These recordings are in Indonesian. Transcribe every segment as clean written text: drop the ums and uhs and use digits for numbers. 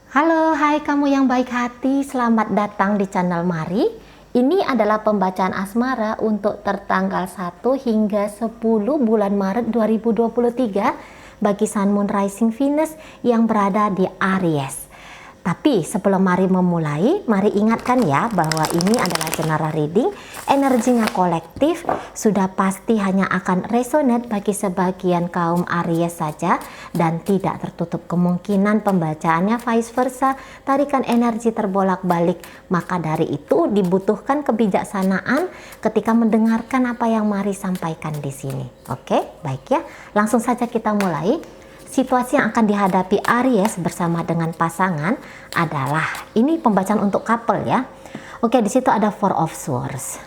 Halo, hai kamu yang baik hati, selamat datang di channel Mari. Ini adalah pembacaan asmara untuk tertanggal 1 hingga 10 bulan Maret 2023 bagi Sun Moon Rising Venus yang berada di Aries. Tapi sebelum Mari memulai, Mari ingatkan ya bahwa ini adalah general reading, energinya kolektif, sudah pasti hanya akan resonate bagi sebagian kaum Aries saja dan tidak tertutup kemungkinan pembacaannya vice versa, tarikan energi terbolak-balik. Maka dari itu dibutuhkan kebijaksanaan ketika mendengarkan apa yang Mari sampaikan di sini. Oke, baik ya. Langsung saja kita mulai. Situasi yang akan dihadapi Aries bersama dengan pasangan adalah ini pembacaan untuk couple ya. Oke, di situ ada Four of Swords.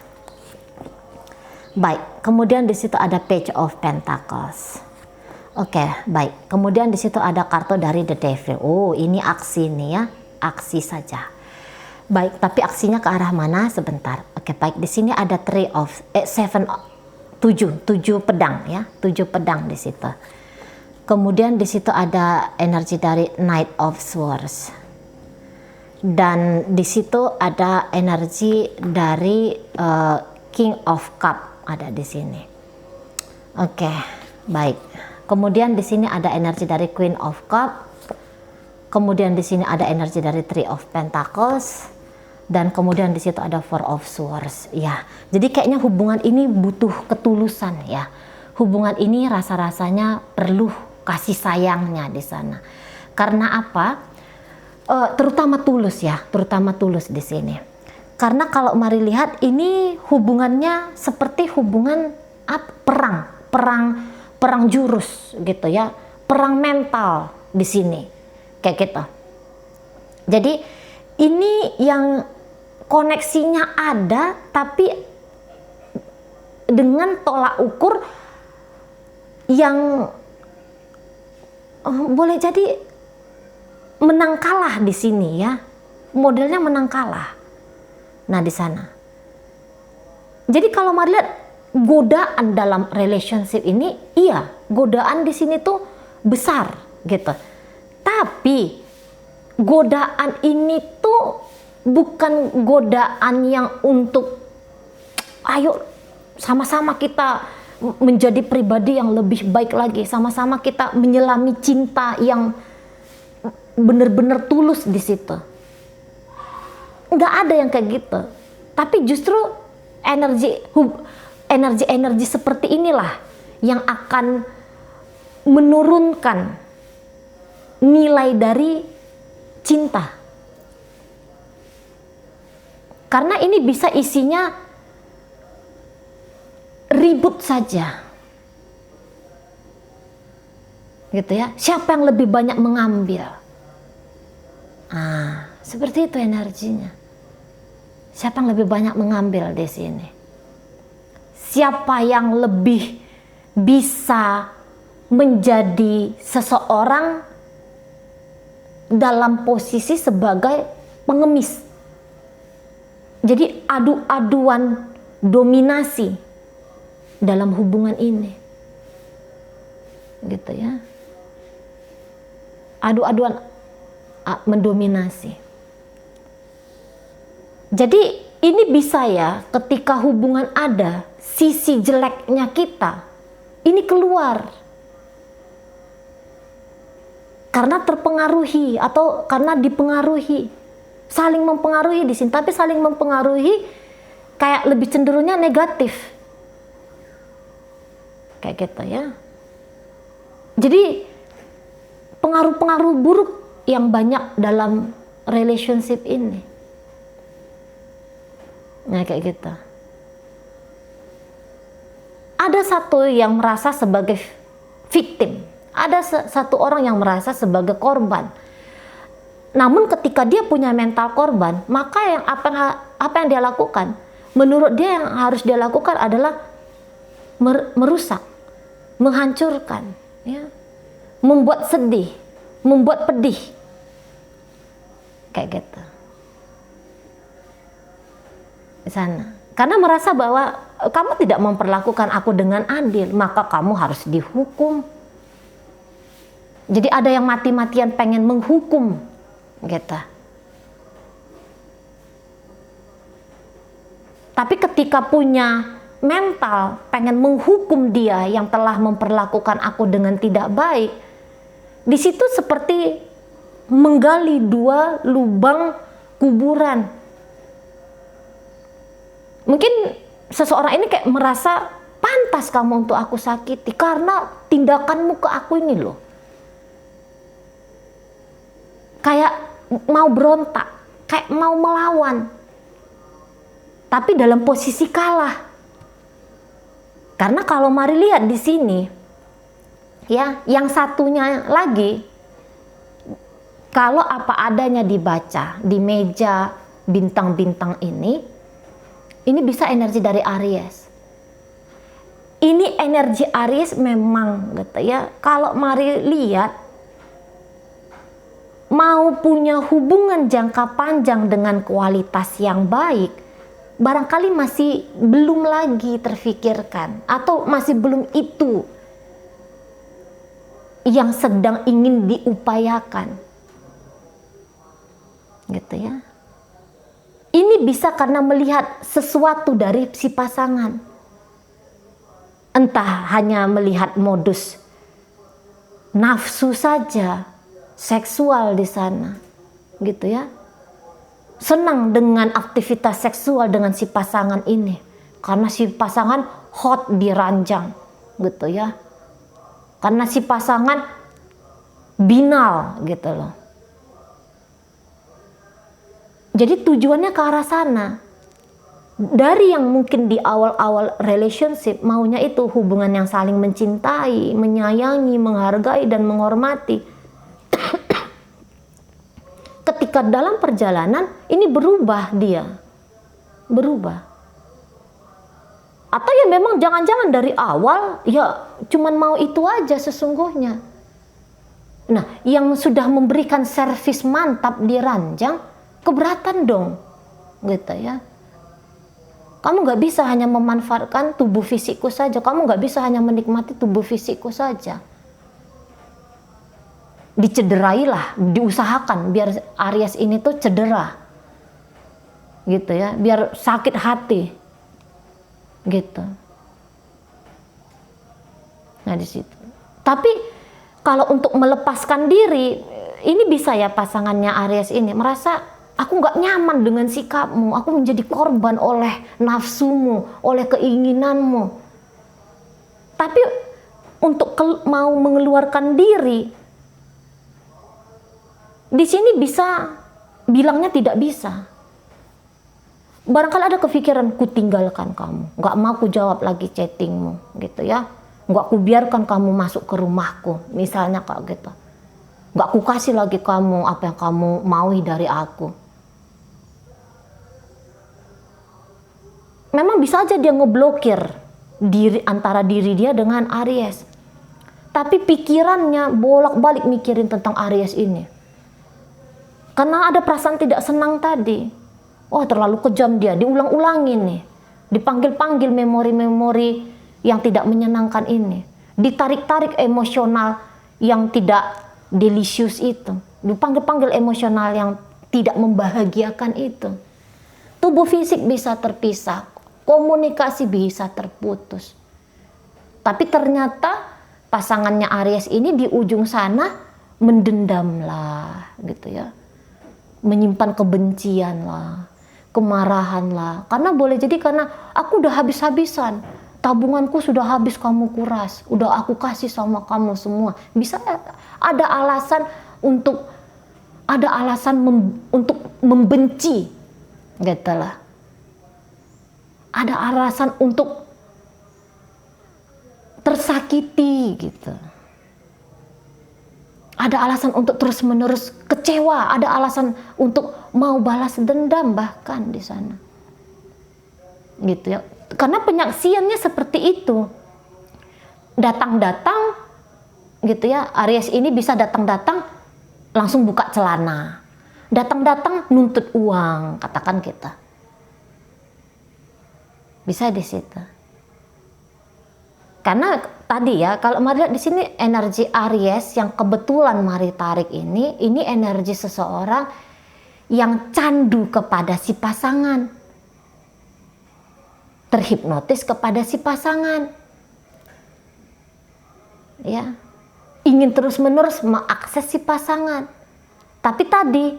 Baik, kemudian di situ ada Page of Pentacles. Oke, baik. Kemudian di situ ada kartu dari The Devil. Oh, ini aksi nih ya, aksi saja. Baik, tapi aksinya ke arah mana? Sebentar. Oke, baik. Di sini ada tujuh pedang ya, 7 pedang di situ. Kemudian di situ ada energi dari Knight of Swords. Dan di situ ada energi dari King of Cup ada di sini. Oke, baik. Kemudian di sini ada energi dari Queen of Cup. Kemudian di sini ada energi dari Three of Pentacles. Dan kemudian di situ ada Four of Swords. Ya, jadi kayaknya hubungan ini butuh ketulusan ya. Hubungan ini rasa-rasanya perlu kasih sayangnya di sana. Karena apa? Terutama tulus ya, terutama tulus di sini. Karena kalau Mari lihat ini hubungannya seperti hubungan perang jurus gitu ya, perang mental di sini kayak gitu. Jadi ini yang koneksinya ada, tapi dengan tolak ukur yang boleh jadi menang kalah di sini ya, modelnya menang kalah. Nah di sana. Jadi kalau Mari lihat godaan dalam relationship ini, iya godaan di sini tuh besar gitu. Tapi godaan ini tuh bukan godaan yang untuk ayo sama-sama kita menjadi pribadi yang lebih baik lagi, sama-sama kita menyelami cinta yang benar-benar tulus di situ. Nggak ada yang kayak gitu. Tapi justru energi seperti inilah yang akan menurunkan nilai dari cinta. Karena ini bisa isinya ribut saja gitu ya, siapa yang lebih banyak mengambil, seperti itu energinya. Siapa yang lebih banyak mengambil di sini, siapa yang lebih bisa menjadi seseorang dalam posisi sebagai pengemis. Jadi adu-aduan dominasi dalam hubungan ini gitu ya, adu-aduan mendominasi. Jadi ini bisa ya, ketika hubungan ada sisi jeleknya kita ini keluar karena terpengaruhi atau karena dipengaruhi, saling mempengaruhi di sini, tapi saling mempengaruhi kayak lebih cenderungnya negatif kayak gitu ya. Jadi pengaruh-pengaruh buruk yang banyak dalam relationship ini. Nah kayak gitu. Ada satu yang merasa sebagai victim, ada satu orang yang merasa sebagai korban. Namun ketika dia punya mental korban, maka yang apa yang dia lakukan? Menurut dia yang harus dia lakukan adalah merusak, menghancurkan, ya, membuat sedih, membuat pedih, kayak gitu. Di sana, karena merasa bahwa kamu tidak memperlakukan aku dengan adil, maka kamu harus dihukum. Jadi ada yang mati-matian pengen menghukum gitu. Tapi ketika punya mental pengen menghukum dia yang telah memperlakukan aku dengan tidak baik, di situ seperti menggali dua lubang kuburan. Mungkin seseorang ini kayak merasa pantas kamu untuk aku sakiti karena tindakanmu ke aku ini loh. Kayak mau berontak, kayak mau melawan. Tapi dalam posisi kalah. Karena kalau mari lihat di sini, ya, yang satunya lagi, kalau apa adanya dibaca di meja bintang-bintang ini bisa energi dari Aries. Ini energi Aries memang gitu ya. Kalau mari lihat, mau punya hubungan jangka panjang dengan kualitas yang baik, barangkali masih belum lagi terfikirkan, atau masih belum itu yang sedang ingin diupayakan, gitu ya. Ini bisa karena melihat sesuatu dari si pasangan, entah hanya melihat modus nafsu saja, seksual di sana, gitu ya. Senang dengan aktivitas seksual dengan si pasangan ini karena si pasangan hot di ranjang, gitu ya. Karena si pasangan binal, gitu loh. Jadi tujuannya ke arah sana. Dari yang mungkin di awal-awal relationship maunya itu hubungan yang saling mencintai, menyayangi, menghargai dan menghormati. Ketika dalam perjalanan ini berubah, dia berubah. Atau ya memang jangan-jangan dari awal ya cuman mau itu aja sesungguhnya. Nah, yang sudah memberikan servis mantap di ranjang keberatan dong, gitu ya. Kamu nggak bisa hanya memanfaatkan tubuh fisikku saja, kamu nggak bisa hanya menikmati tubuh fisikku saja. Dicederailah, diusahakan biar Aries ini tuh cedera, gitu ya, biar sakit hati, gitu. Nah di situ. Tapi kalau untuk melepaskan diri, ini bisa ya pasangannya Aries ini merasa aku nggak nyaman dengan sikapmu, aku menjadi korban oleh nafsumu, oleh keinginanmu. Tapi untuk mau mengeluarkan diri, di sini bisa bilangnya tidak bisa. Barangkali ada kepikiran, ku tinggalkan kamu, nggak mau ku jawab lagi chattingmu, gitu ya. Nggak ku biarkan kamu masuk ke rumahku, misalnya kayak gitu. Nggak ku kasih lagi kamu apa yang kamu maui dari aku. Memang bisa aja dia ngeblokir diri, antara diri dia dengan Aries. Tapi pikirannya bolak-balik mikirin tentang Aries ini. Karena ada perasaan tidak senang tadi. Oh, terlalu kejam dia, diulang-ulangin nih. Dipanggil-panggil memori-memori yang tidak menyenangkan ini. Ditarik-tarik emosional yang tidak delicious itu. Dipanggil-panggil emosional yang tidak membahagiakan itu. Tubuh fisik bisa terpisah, komunikasi bisa terputus. Tapi ternyata pasangannya Aries ini di ujung sana mendendam lah, gitu ya. Menyimpan kebencian lah, kemarahan lah. Karena boleh jadi karena aku udah habis-habisan, tabunganku sudah habis kamu kuras, udah aku kasih sama kamu semua. Bisa ada alasan untuk untuk membenci, gitu lah. Ada alasan untuk tersakiti, gitu. Ada alasan untuk terus-menerus kecewa, ada alasan untuk mau balas dendam bahkan di sana. Gitu ya. Karena penyaksiannya seperti itu. Datang-datang gitu ya, Aries ini bisa datang-datang langsung buka celana. Datang-datang nuntut uang, katakan kita. Bisa di situ. Karena tadi ya, kalau mari lihat di sini energi Aries yang kebetulan mari tarik ini energi seseorang yang candu kepada si pasangan, terhipnotis kepada si pasangan, ya, ingin terus-menerus mengakses si pasangan, tapi tadi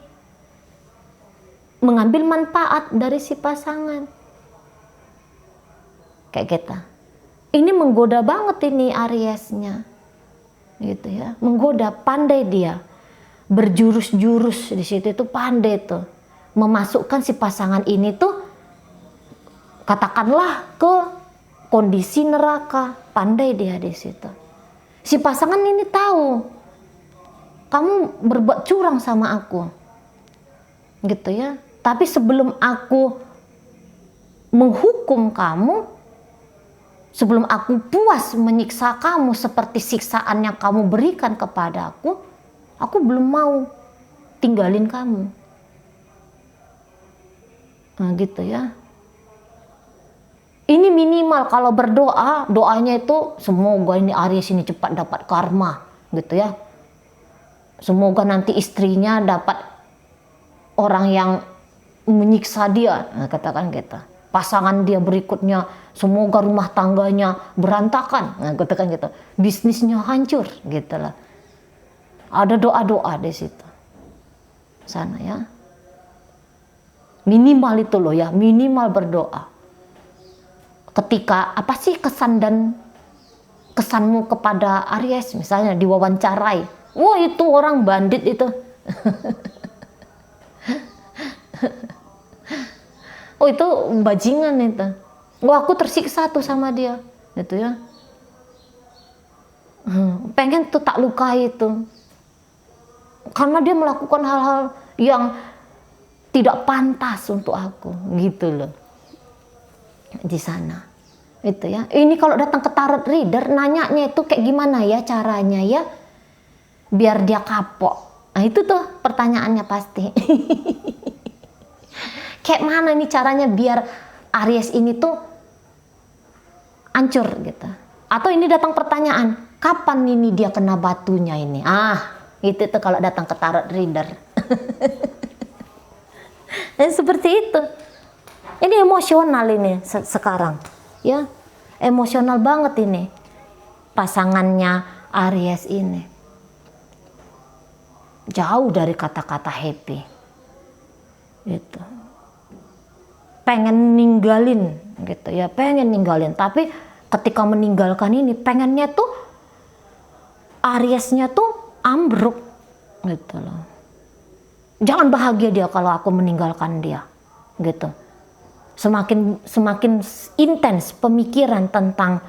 mengambil manfaat dari si pasangan, kayak gitu. Ini menggoda banget ini Ariesnya, gitu ya, menggoda, pandai dia berjurus-jurus di situ, itu pandai tuh memasukkan si pasangan ini tuh katakanlah ke kondisi neraka, pandai dia di situ. Si pasangan ini tahu kamu berbuat curang sama aku, gitu ya. Tapi sebelum aku menghukum kamu, sebelum aku puas menyiksa kamu seperti siksaan yang kamu berikan kepada aku belum mau tinggalin kamu. Nah, gitu ya. Ini minimal kalau berdoa, doanya itu semoga ini Aries ini cepat dapat karma, gitu ya. Semoga nanti istrinya dapat orang yang menyiksa dia, nah, katakan gitu. Pasangan dia berikutnya, semoga rumah tangganya berantakan, nah, katakan gitu. Bisnisnya hancur, gitu lah. Ada doa-doa di situ, sana ya. Minimal itu loh ya, minimal berdoa. Ketika apa sih kesanmu kepada Aries, misalnya diwawancarai, wah itu orang bandit itu. Oh itu bajingan itu. Wah aku tersiksa tuh sama dia, gitu ya. Pengen tuh tak lukai itu, karena dia melakukan hal-hal yang tidak pantas untuk aku, gitu loh. Di sana, itu ya. Ini kalau datang ke tarot reader, nanyanya itu kayak gimana ya caranya ya, biar dia kapok. Nah itu tuh pertanyaannya pasti. Kayak mana nih caranya biar Aries ini tuh hancur gitu. Atau ini datang pertanyaan, kapan ini dia kena batunya ini? Itu tuh kalau datang ke tarot reader. Seperti itu. Ini emosional ini sekarang, ya. Emosional banget ini pasangannya Aries ini. Jauh dari kata-kata happy. Gitu. Pengen ninggalin gitu ya, pengen ninggalin, tapi ketika meninggalkan ini pengennya tuh Ariesnya tuh ambruk gitu loh. Jangan bahagia dia kalau aku meninggalkan dia, gitu. Semakin intens pemikiran tentang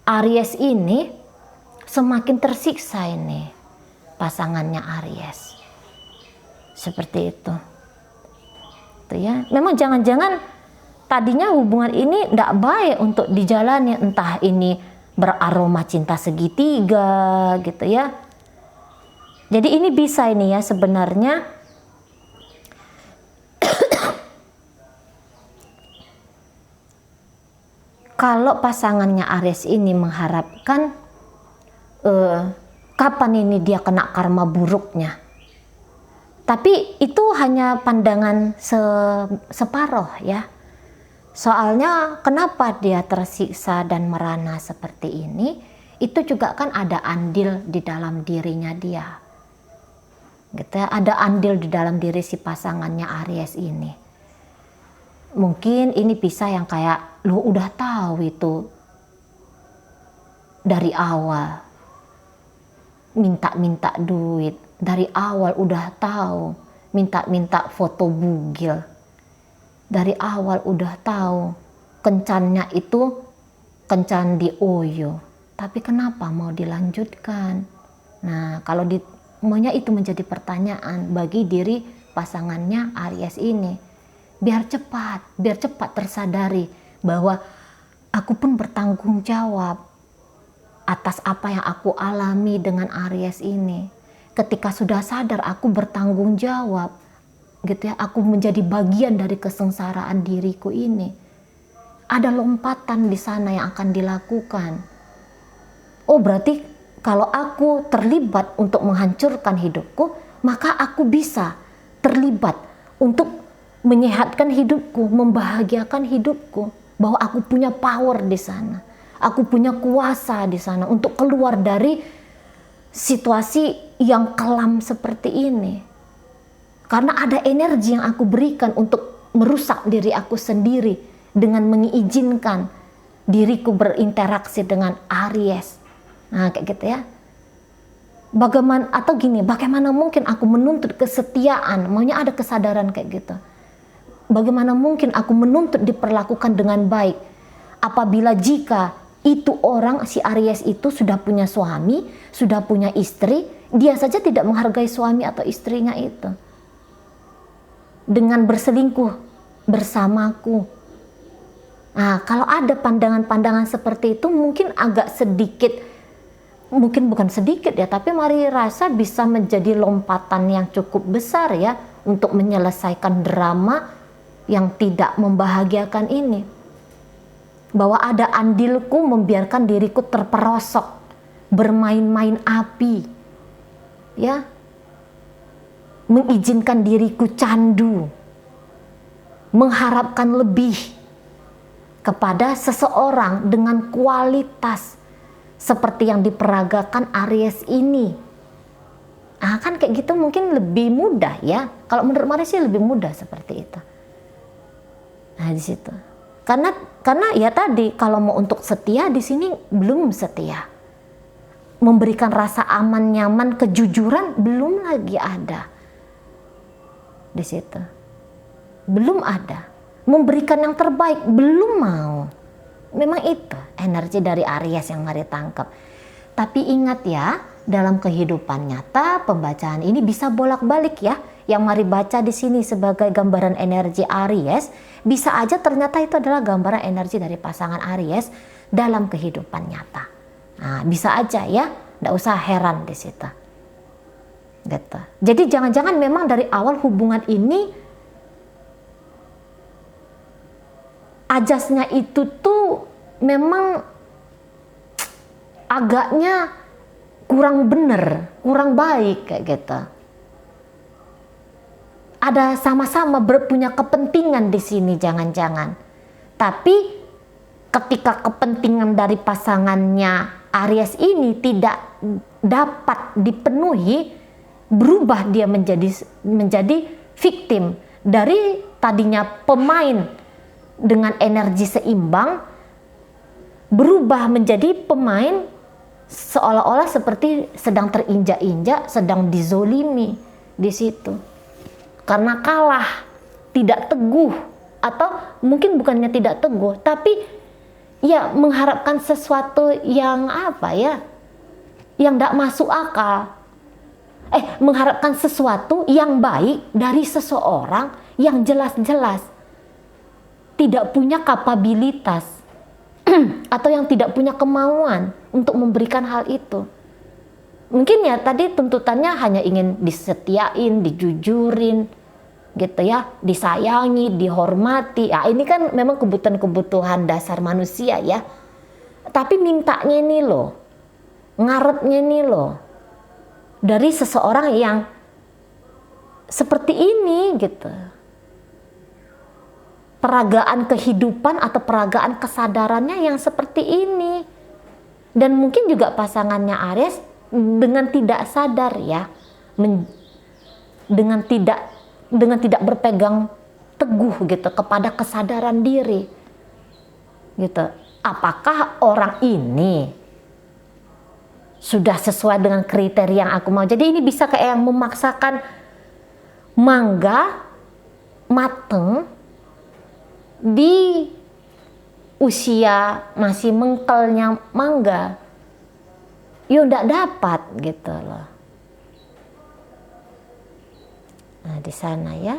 Aries ini, semakin tersiksa ini pasangannya Aries. Seperti itu. Tuh ya. Memang jangan-jangan tadinya hubungan ini tidak baik untuk dijalani, entah ini beraroma cinta segitiga gitu ya. Jadi ini bisa ini ya sebenarnya kalau pasangannya Aries ini mengharapkan kapan ini dia kena karma buruknya. Tapi itu hanya pandangan separuh ya. Soalnya kenapa dia tersiksa dan merana seperti ini, itu juga kan ada andil di dalam dirinya dia. Gitu ya, ada andil di dalam diri si pasangannya Aries ini. Mungkin ini bisa yang kayak, lu udah tahu itu dari awal. Minta-minta duit, dari awal udah tahu. Minta-minta foto bugil. Dari awal udah tahu kencannya itu kencan di Oyo, tapi kenapa mau dilanjutkan? Nah, kalau maunya itu menjadi pertanyaan bagi diri pasangannya Aries ini. Biar cepat tersadari bahwa aku pun bertanggung jawab atas apa yang aku alami dengan Aries ini. Ketika sudah sadar aku bertanggung jawab, gitu ya, aku menjadi bagian dari kesengsaraan diriku ini. Ada lompatan di sana yang akan dilakukan. Oh berarti kalau aku terlibat untuk menghancurkan hidupku, maka aku bisa terlibat untuk menyehatkan hidupku, membahagiakan hidupku, bahwa aku punya power di sana, aku punya kuasa di sana untuk keluar dari situasi yang kelam seperti ini. Karena ada energi yang aku berikan untuk merusak diri aku sendiri dengan mengizinkan diriku berinteraksi dengan Aries. Nah kayak gitu ya. Bagaimana mungkin aku menuntut kesetiaan, maunya ada kesadaran kayak gitu. Bagaimana mungkin aku menuntut diperlakukan dengan baik apabila jika itu orang, si Aries itu sudah punya suami, sudah punya istri, dia saja tidak menghargai suami atau istrinya itu dengan berselingkuh bersamaku. Nah, kalau ada pandangan-pandangan seperti itu mungkin agak sedikit, mungkin bukan sedikit ya, tapi mari rasa bisa menjadi lompatan yang cukup besar ya untuk menyelesaikan drama yang tidak membahagiakan ini. Bahwa ada andilku membiarkan diriku terperosok, bermain-main api, ya, mengizinkan diriku candu, mengharapkan lebih kepada seseorang dengan kualitas seperti yang diperagakan Aries ini. Ah kan kayak gitu mungkin lebih mudah ya. Kalau menurut Mari sih lebih mudah seperti itu. Nah di situ. Karena ya tadi kalau mau untuk setia di sini belum setia. Memberikan rasa aman, nyaman, kejujuran belum lagi ada. Di situ. Belum ada. Memberikan yang terbaik belum mau. Memang itu energi dari Aries yang Mari tangkap. Tapi ingat ya, dalam kehidupan nyata pembacaan ini bisa bolak-balik ya. Yang Mari baca di sini sebagai gambaran energi Aries, bisa aja ternyata itu adalah gambaran energi dari pasangan Aries dalam kehidupan nyata. Nah, bisa aja ya, nggak usah heran di situ. Gitu. Jadi jangan-jangan memang dari awal hubungan ini ajasnya itu tuh memang agaknya kurang bener, kurang baik kayak gitu. Ada sama-sama punya kepentingan di sini jangan-jangan. Tapi ketika kepentingan dari pasangannya Aries ini tidak dapat dipenuhi, berubah dia menjadi victim dari tadinya pemain dengan energi seimbang, berubah menjadi pemain seolah-olah seperti sedang terinjak-injak, sedang dizolimi di situ. Karena kalah, tidak teguh, atau mungkin bukannya tidak teguh, tapi ya mengharapkan sesuatu yang apa ya, yang tidak masuk akal. Mengharapkan sesuatu yang baik dari seseorang yang jelas-jelas tidak punya kapabilitas atau yang tidak punya kemauan untuk memberikan hal itu. Mungkin ya tadi tuntutannya hanya ingin disetiain, dijujurin, gitu ya, disayangi, dihormati. Ya ini kan memang kebutuhan-kebutuhan dasar manusia ya. Tapi mintanya ini loh, ngarepnya ini loh, dari seseorang yang seperti ini gitu. Peragaan kehidupan atau peragaan kesadarannya yang seperti ini. Dan mungkin juga pasangannya Aries dengan tidak sadar ya, dengan tidak berpegang teguh gitu kepada kesadaran diri gitu. Apakah orang ini sudah sesuai dengan kriteria yang aku mau? Jadi ini bisa kayak yang memaksakan mangga mateng di usia masih mengkelnya mangga, yuk ndak dapat gitu loh. Nah di sana ya,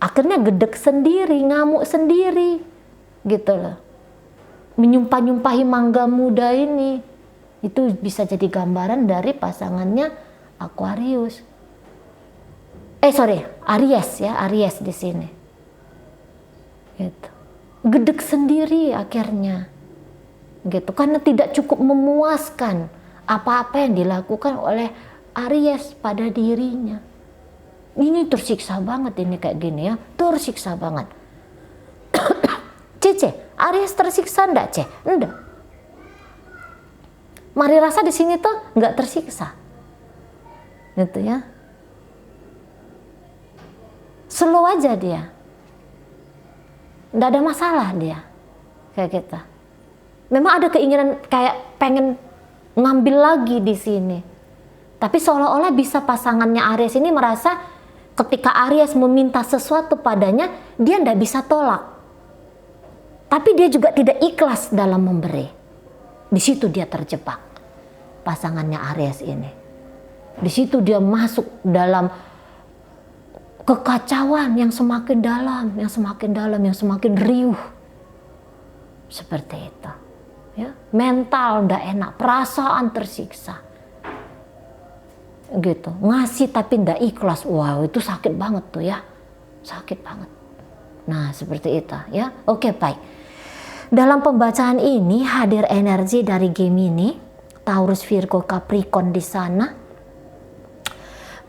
akhirnya gedek sendiri, ngamuk sendiri, gitu loh. Menyumpah-nyumpahi mangga muda ini, itu bisa jadi gambaran dari pasangannya Aquarius. Aries ya, Aries di sini. Gitu. Gedek sendiri akhirnya. gitu, karena tidak cukup memuaskan apa-apa yang dilakukan oleh Aries pada dirinya. Ini tersiksa banget ini kayak gini ya, tersiksa banget. Cece, Aries tersiksa enggak, Ce? Enggak. Mari rasa di sini tuh enggak tersiksa. Gitu ya. Slow aja dia. Enggak ada masalah dia. Kayak kita. Memang ada keinginan kayak pengen ngambil lagi di sini. Tapi seolah-olah bisa pasangannya Aries ini merasa ketika Aries meminta sesuatu padanya, dia enggak bisa tolak. Tapi dia juga tidak ikhlas dalam memberi. Di situ dia terjebak, pasangannya Aries ini. Di situ dia masuk dalam kekacauan yang semakin dalam, yang semakin dalam, yang semakin riuh. Seperti itu. Ya, mental udah enak, perasaan tersiksa. Gitu, ngasih tapi ndak ikhlas. Wow, itu sakit banget tuh ya. Sakit banget. Nah, seperti itu ya. Oke, baik. Dalam pembacaan ini hadir energi dari Gemini, Taurus, Virgo, Capricorn di sana.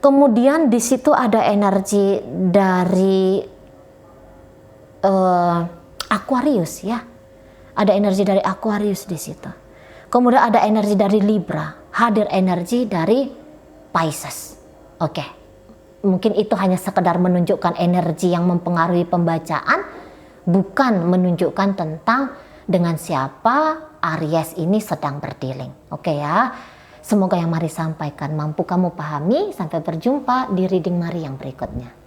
Kemudian di situ ada energi dari Aquarius ya. Ada energi dari Aquarius di situ. Kemudian ada energi dari Libra, hadir energi dari Pisces. Oke. Mungkin itu hanya sekedar menunjukkan energi yang mempengaruhi pembacaan, bukan menunjukkan tentang dengan siapa Aries ini sedang berdealing. Oke ya. Semoga yang Mari sampaikan mampu kamu pahami. Sampai berjumpa di reading Mari yang berikutnya.